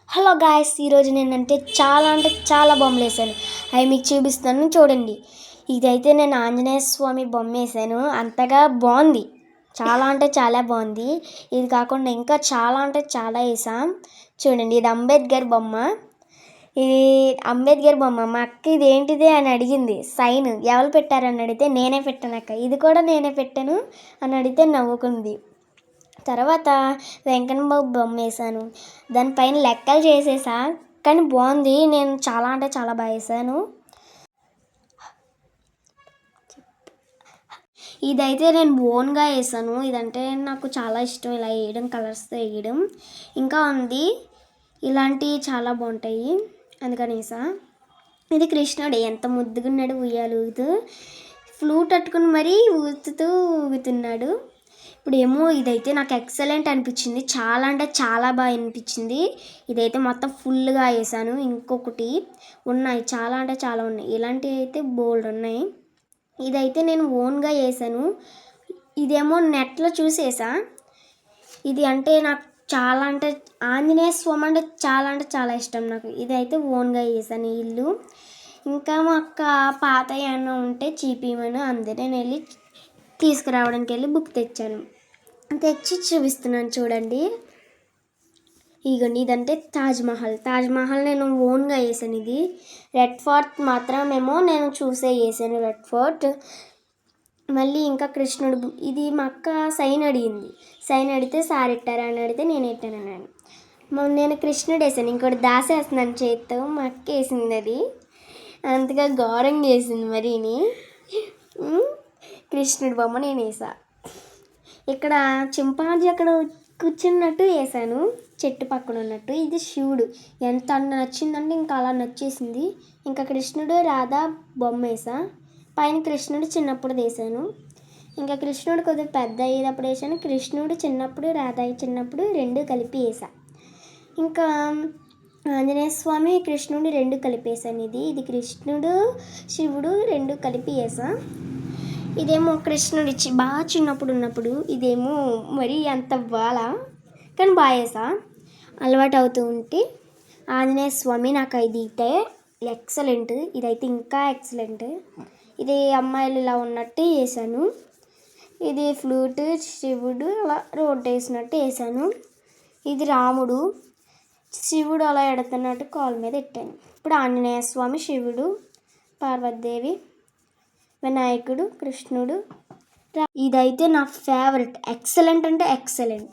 Hello guys, ఈరోజు నేనంటే చాలా బొమ్మలు వేసాను. అవి మీకు చూపిస్తాను చూడండి. ఇదైతే నేను ఆంజనేయ స్వామి బొమ్మ వేసాను. అంతగా బాగుంది, చాలా బాగుంది. ఇది కాకుండా ఇంకా చాలా వేసాం. చూడండి, ఇది అంబేద్కర్ బొమ్మ. ఇది అంబేద్కర్ బొమ్మ. మా అక్క ఇది ఏంటిది అని అడిగింది. సైన్ ఎవరు పెట్టారని అడిగితే నేనే పెట్టాను అక్క, ఇది కూడా నేనే పెట్టాను అని అడిగితే నవ్వుకుంది. తర్వాత వెంకన్న బాబు బొమ్మ వేసాను. దానిపైన లెక్కలు చేసేసా, కానీ బాగుంది. నేను చాలా బాగా వేసాను. ఇదైతే నేను ఓన్గా వేసాను. ఇదంటే నాకు చాలా ఇష్టం, ఇలా వేయడం, కలర్స్తో వేయడం. ఇంకా ఉంది, ఇలాంటివి చాలా బాగుంటాయి, అందుకని వేసా. ఇది కృష్ణుడు ఎంత ముద్దుగా ఉన్నాడు, ఉయ్యాలుగుతూ ఫ్లూట్ అట్టుకుని మరీ ఊగుతున్నాడు. ఇప్పుడు ఏమో ఇదైతే నాకు ఎక్సలెంట్ అనిపించింది. చాలా బాగా అనిపించింది. ఇదైతే మొత్తం ఫుల్గా వేసాను. ఇంకొకటి ఉన్నాయి, చాలా ఉన్నాయి. ఇలాంటివి అయితే బోల్డ్ ఉన్నాయి. ఇదైతే నేను ఓన్గా వేసాను. ఇదేమో నెట్లో చూసేసా. ఇది అంటే నాకు ఆంజనేయ స్వామి అంటే చాలా ఇష్టం నాకు. ఇదైతే ఓన్గా వేసాను ఈ ఇల్లు. ఇంకా మా అక్క పాత ఏమన్నా ఉంటే చీపీమని అందరూ నేను వెళ్ళి తీసుకురావడానికి వెళ్ళి బుక్ తెచ్చి చూపిస్తున్నాను చూడండి. ఇదంటే తాజ్మహల్ నేను ఓన్గా వేసాను. ఇది రెడ్ ఫోర్ట్ మాత్రమేమో నేను చూసే వేసాను, రెడ్ ఫోర్ట్. మళ్ళీ ఇంకా కృష్ణుడు, ఇది మా అక్క సైన్ అడిగితే సార్ ఎట్టారా అని అడిగితే నేను ఎట్టానన్నాను. నేను కృష్ణుడు వేసాను. ఇంకోటి దాసేస్తున్నాను చేత్తో. మా అక్క వేసింది అది, అంతగా ఘోరంగా వేసింది మరీని. కృష్ణుడి బొమ్మ నేను వేసా. ఇక్కడ చింపాంజీ అక్కడ కూర్చున్నట్టు వేసాను, చెట్టు పక్కన ఉన్నట్టు. ఇది శివుడు, ఎంత నచ్చిందంటే ఇంకా అలా నచ్చేసింది. ఇంకా కృష్ణుడు రాధా బొమ్మ వేసా. పైన కృష్ణుడు చిన్నప్పుడు వేసాను. ఇంకా కృష్ణుడు కొద్దిగా పెద్ద అయ్యేటప్పుడు వేసాను. కృష్ణుడు చిన్నప్పుడు, రాధా చిన్నప్పుడు రెండు కలిపి వేసా. ఇంకా ఆంజనేయ స్వామి, కృష్ణుడు రెండు కలిపి వేసాను. ఇది కృష్ణుడు, శివుడు రెండు కలిపి వేసా. ఇదేమో కృష్ణుడి బాగా చిన్నప్పుడు ఉన్నప్పుడు. ఇదేమో మరీ అంత కానీ బాగా వేసా. అలవాటు అవుతూ ఉంటే ఆంజనేయ స్వామి నాకు ఇది అయితే ఎక్సలెంట్. ఇదైతే ఇంకా ఎక్సలెంట్. ఇది అమ్మాయిలు ఇలా ఉన్నట్టు వేసాను. ఇది ఫ్లూట్, శివుడు అలా రోడ్డు వేసినట్టు వేసాను. ఇది రాముడు, శివుడు అలా ఎడుతున్నట్టు కాళ్ళ మీద పెట్టాను. ఇప్పుడు ఆంజనేయ స్వామి, శివుడు, పార్వతీదేవి, వినాయకుడు, కృష్ణుడు. ఇదైతే నా ఫేవరెట్, ఎక్సలెంట్ అంటే ఎక్సలెంట్.